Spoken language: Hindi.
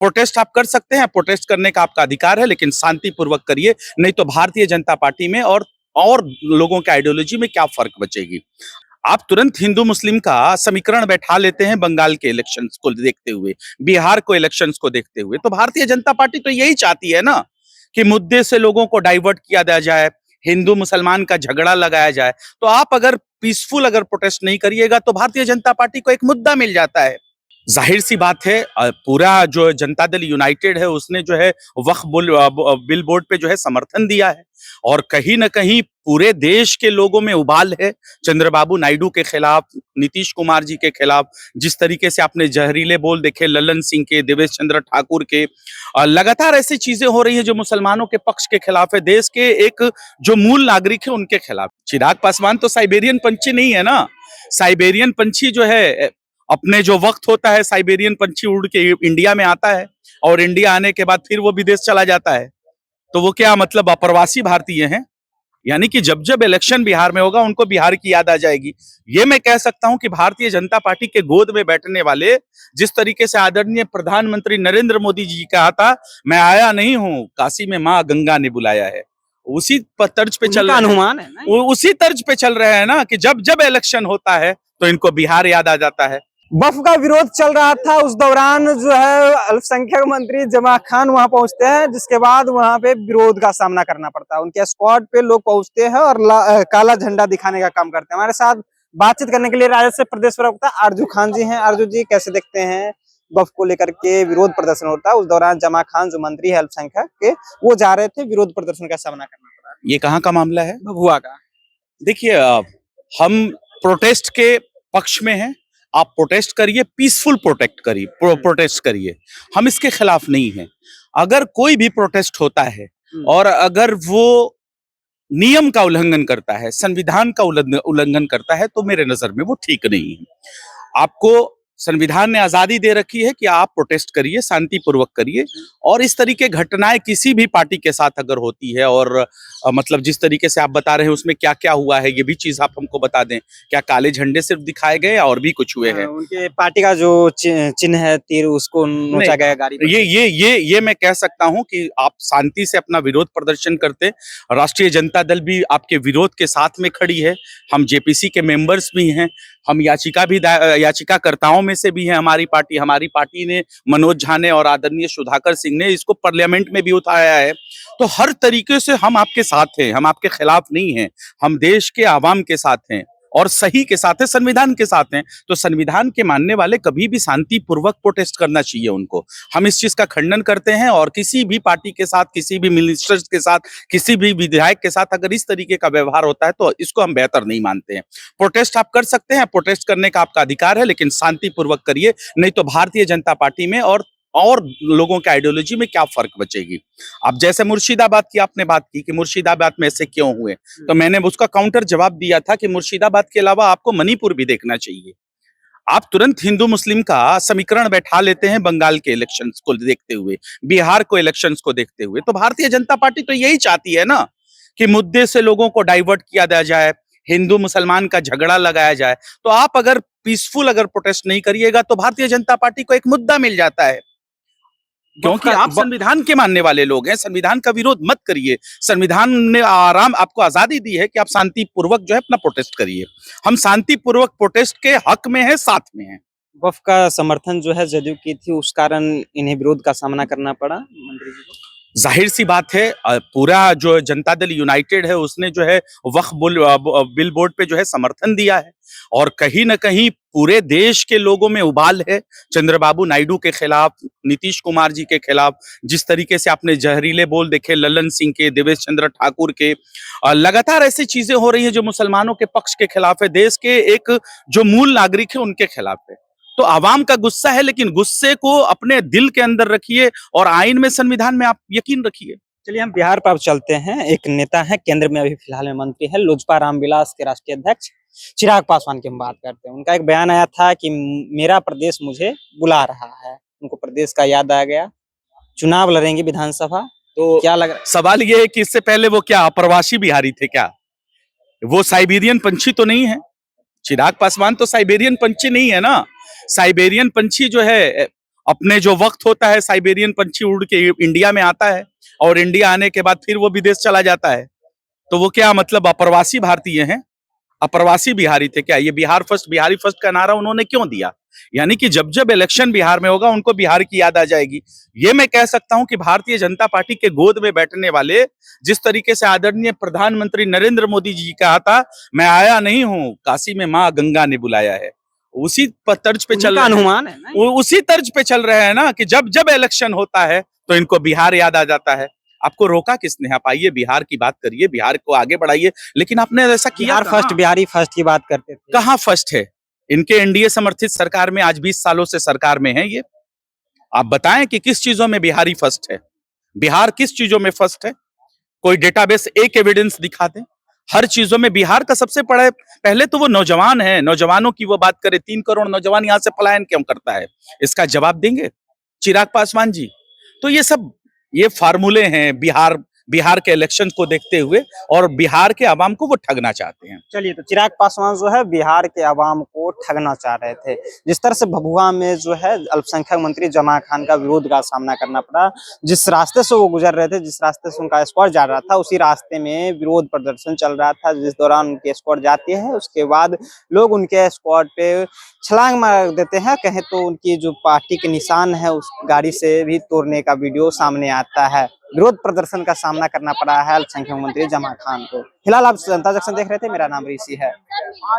प्रोटेस्ट आप कर सकते हैं, प्रोटेस्ट करने का आपका अधिकार है, लेकिन शांतिपूर्वक करिए, नहीं तो भारतीय जनता पार्टी में और लोगों के आइडियोलॉजी में क्या फर्क बचेगी। आप तुरंत हिंदू मुस्लिम का समीकरण बैठा लेते हैं बंगाल के इलेक्शंस को देखते हुए, बिहार को इलेक्शंस को देखते हुए। तो भारतीय जनता पार्टी तो यही चाहती है ना कि मुद्दे से लोगों को डाइवर्ट किया जाए, हिंदू मुसलमान का झगड़ा लगाया जाए। तो आप अगर पीसफुल अगर प्रोटेस्ट नहीं करिएगा तो भारतीय जनता पार्टी को एक मुद्दा मिल जाता है। जाहिर सी बात है, पूरा जो जनता दल यूनाइटेड है उसने जो है वक्फ बिल बोर्ड पे जो है समर्थन दिया है, और कहीं ना कहीं पूरे देश के लोगों में उबाल है चंद्रबाबू नायडू के खिलाफ, नीतीश कुमार जी के खिलाफ। जिस तरीके से आपने जहरीले बोल देखे ललन सिंह के, देवेश चंद्र ठाकुर के, लगातार ऐसी चीजें हो रही है जो मुसलमानों के पक्ष के खिलाफ है, देश के एक जो मूल नागरिक है उनके खिलाफ। चिराग पासवान तो साइबेरियन पंछी नहीं है ना। साइबेरियन पंछी जो है अपने जो वक्त होता है, साइबेरियन पंछी उड़ के इंडिया में आता है और इंडिया आने के बाद फिर वो विदेश चला जाता है। तो वो क्या मतलब अप्रवासी भारतीय हैं? यानी कि जब जब इलेक्शन बिहार में होगा उनको बिहार की याद आ जाएगी। ये मैं कह सकता हूं कि भारतीय जनता पार्टी के गोद में बैठने वाले, जिस तरीके से आदरणीय प्रधानमंत्री नरेंद्र मोदी जी कहा था, मैं आया नहीं हूं, काशी में माँ गंगा ने बुलाया है, उसी तर्ज पे चल रहा है। अनुमान है ना, उसी तर्ज पे चल रहे हैं ना कि जब जब इलेक्शन होता है तो इनको बिहार याद आ जाता है। वक्फ का विरोध चल रहा था, उस दौरान जो है अल्पसंख्यक मंत्री जमा खान वहां पहुंचते हैं, जिसके बाद वहां पे विरोध का सामना करना पड़ता है। उनके स्क्वाड पे लोग पहुंचते हैं और काला झंडा दिखाने का काम करते हैं। हमारे साथ बातचीत करने के लिए राजद से प्रदेश प्रवक्ता आरजू खान जी हैं। आरजू जी, कैसे देखते हैं वक्फ को लेकर के विरोध प्रदर्शन होता है, उस दौरान जमा खान जो मंत्री है अल्पसंख्यक के, वो जा रहे थे, विरोध प्रदर्शन का सामना करना पड़ा? ये कहाँ का मामला है? भभुआ का। देखिए, हम प्रोटेस्ट के पक्ष में हैं। आप प्रोटेस्ट करिए, पीसफुल प्रोटेस्ट करिए, हम इसके खिलाफ नहीं हैं। अगर कोई भी प्रोटेस्ट होता है और अगर वो नियम का उल्लंघन करता है, संविधान का उल्लंघन करता है, तो मेरे नजर में वो ठीक नहीं है। आपको संविधान ने आजादी दे रखी है कि आप प्रोटेस्ट करिए, शांतिपूर्वक करिए, और इस तरीके घटनाएं किसी भी पार्टी के साथ अगर होती है और मतलब जिस तरीके से आप बता रहे हैं उसमें क्या क्या हुआ है, ये भी चीज आप हमको बता दें। क्या काले झंडे सिर्फ दिखाए गए और भी कुछ हुए हैं? उनके पार्टी का जो चिन्ह है तीर, उसको नोचा गया गाड़ी पर। ये मैं कह सकता हूं कि आप शांति से अपना विरोध प्रदर्शन करते। राष्ट्रीय जनता दल भी आपके विरोध के साथ में खड़ी है, हम जेपीसी के मेंबर्स भी हैं, हम याचिकाकर्ताओं में से भी हैं। हमारी पार्टी ने, मनोज झा ने और आदरणीय सुधाकर सिंह ने इसको पार्लियामेंट में भी उठाया है। तो हर तरीके से हम आपके साथ हैं, हम आपके खिलाफ नहीं हैं, हम देश के आवाम के साथ हैं और सही के साथ है, संविधान के साथ हैं। तो संविधान के मानने वाले कभी भी शांतिपूर्वक प्रोटेस्ट करना चाहिए उनको। हम इस चीज का खंडन करते हैं, और किसी भी पार्टी के साथ, किसी भी मिनिस्टर्स के साथ, किसी भी विधायक के साथ अगर इस तरीके का व्यवहार होता है तो इसको हम बेहतर नहीं मानते हैं। प्रोटेस्ट आप कर सकते हैं, प्रोटेस्ट करने का आपका अधिकार है, लेकिन शांतिपूर्वक करिए, नहीं तो भारतीय जनता पार्टी में और लोगों के आइडियोलॉजी में क्या फर्क बचेगी। अब जैसे मुर्शिदाबाद की आपने बात की कि मुर्शिदाबाद में ऐसे क्यों हुए, तो मैंने उसका काउंटर जवाब दिया था कि मुर्शिदाबाद के अलावा आपको मणिपुर भी देखना चाहिए। आप तुरंत हिंदू मुस्लिम का समीकरण बैठा लेते हैं बंगाल के इलेक्शंस को देखते हुए, बिहार को इलेक्शंस को देखते हुए। तो भारतीय जनता पार्टी तो यही चाहती है ना कि मुद्दे से लोगों को डाइवर्ट किया जाए, हिंदू मुसलमान का झगड़ा लगाया जाए। तो आप अगर पीसफुल अगर प्रोटेस्ट नहीं करिएगा तो भारतीय जनता पार्टी को एक मुद्दा मिल जाता है, क्योंकि आप संविधान के मानने वाले लोग हैं। संविधान का विरोध मत करिए। संविधान ने आपको आजादी दी है कि आप शांतिपूर्वक जो है अपना प्रोटेस्ट करिए। हम शांतिपूर्वक प्रोटेस्ट के हक में हैं, साथ में हैं। वक्फ का समर्थन जो है जदयू की थी, उस कारण इन्हें विरोध का सामना करना पड़ा मंत्री जी को। जाहिर सी बात है, पूरा जो जनता दल यूनाइटेड है उसने जो है वक्फ बिल बोर्ड पे जो है समर्थन दिया है, और कहीं ना कहीं पूरे देश के लोगों में उबाल है चंद्रबाबू नायडू के खिलाफ, नीतीश कुमार जी के खिलाफ। जिस तरीके से आपने जहरीले बोल देखे ललन सिंह के, देवेश चंद्र ठाकुर के, लगातार ऐसी चीजें हो रही है जो मुसलमानों के पक्ष के खिलाफ है, देश के एक जो मूल नागरिक है उनके खिलाफ है। तो आवाम का गुस्सा है, लेकिन गुस्से को अपने दिल के अंदर रखिए और आइन में, संविधान में आप यकीन रखिए। चलिए हम बिहार पर अब चलते हैं। एक नेता है, केंद्र में अभी फिलहाल में मंत्री है, लोजपा रामविलास के राष्ट्रीय अध्यक्ष चिराग पासवान की हम बात करते हैं। उनका एक बयान आया था कि मेरा प्रदेश मुझे बुला रहा है, उनको प्रदेश का याद आ गया, चुनाव लड़ेंगे विधानसभा। तो क्या लग रहा है? सवाल ये है कि इससे पहले वो क्या अप्रवासी बिहारी थे क्या? वो साइबेरियन पंछी तो नहीं है। चिराग पासवान तो साइबेरियन पंछी नहीं है ना। साइबेरियन पंछी जो है अपने जो वक्त होता है साइबेरियन पंछी उड़ के इंडिया में आता है और इंडिया आने के बाद फिर वो विदेश चला जाता है। तो वो क्या मतलब अप्रवासी भारतीय हैं? अप्रवासी बिहारी थे क्या? ये बिहार फर्स्ट, बिहारी फर्स्ट का नारा उन्होंने क्यों दिया? यानी कि जब जब इलेक्शन बिहार में होगा उनको बिहार की याद आ जाएगी। ये मैं कह सकता हूं कि भारतीय जनता पार्टी के गोद में बैठने वाले, जिस तरीके से आदरणीय प्रधानमंत्री नरेंद्र मोदी जी कहा था, मैं आया नहीं हूं, काशी में माँ गंगा ने बुलाया है, उसी तर्ज पे चल उनका रहे हैं। अनुमान है ना। उसी तर्ज पे चल रहे हैं ना कि जब जब इलेक्शन होता है तो इनको बिहार याद आ जाता है। आपको रोका किसने? आप आइए बिहार की बात करिए, बिहार को आगे बढ़ाइए, लेकिन आपने ऐसा किया बिहार फर्स्ट, बिहारी फर्स्ट की बात करते थे। कहाँ फर्स्ट है? इनके एनडीए समर्थित सरकार में आज 20 सालों से सरकार में है ये। आप बताएं कि किस चीजों में बिहारी फर्स्ट है? बिहार किस चीजों में फर्स्ट है? कोई डेटाबेस, एक एविडेंस दिखा दें। हर चीजों में बिहार का सबसे बड़ा, पहले तो वो नौजवान है, नौजवानों की वो बात करें, 3 करोड़ नौजवान यहां से पलायन क्यों करता है, इसका जवाब देंगे चिराग पासवान जी? तो ये सब ये फार्मूले हैं बिहार के इलेक्शन को देखते हुए, और बिहार के आवाम को वो ठगना चाहते हैं। चलिए, तो चिराग पासवान जो है बिहार के अवाम को ठगना चाह रहे थे। जिस तरह से भभुआ में जो है अल्पसंख्यक मंत्री जमा खान का विरोध का सामना करना पड़ा, जिस रास्ते से वो गुजर रहे थे, जिस रास्ते से उनका स्क्वाड जा रहा था, उसी रास्ते में विरोध प्रदर्शन चल रहा था। जिस दौरान उनकी स्क्वाड जाती है, उसके बाद लोग उनके स्क्वाड पे छलांग मार देते हैं। कहें तो उनकी जो पार्टी के निशान है उस गाड़ी से भी तोड़ने का वीडियो सामने आता है। विरोध प्रदर्शन का सामना करना पड़ा है अल्पसंख्यक मंत्री जमा खान को। फिलहाल आप जनता जंक्शन देख रहे थे, मेरा नाम ऋषि है।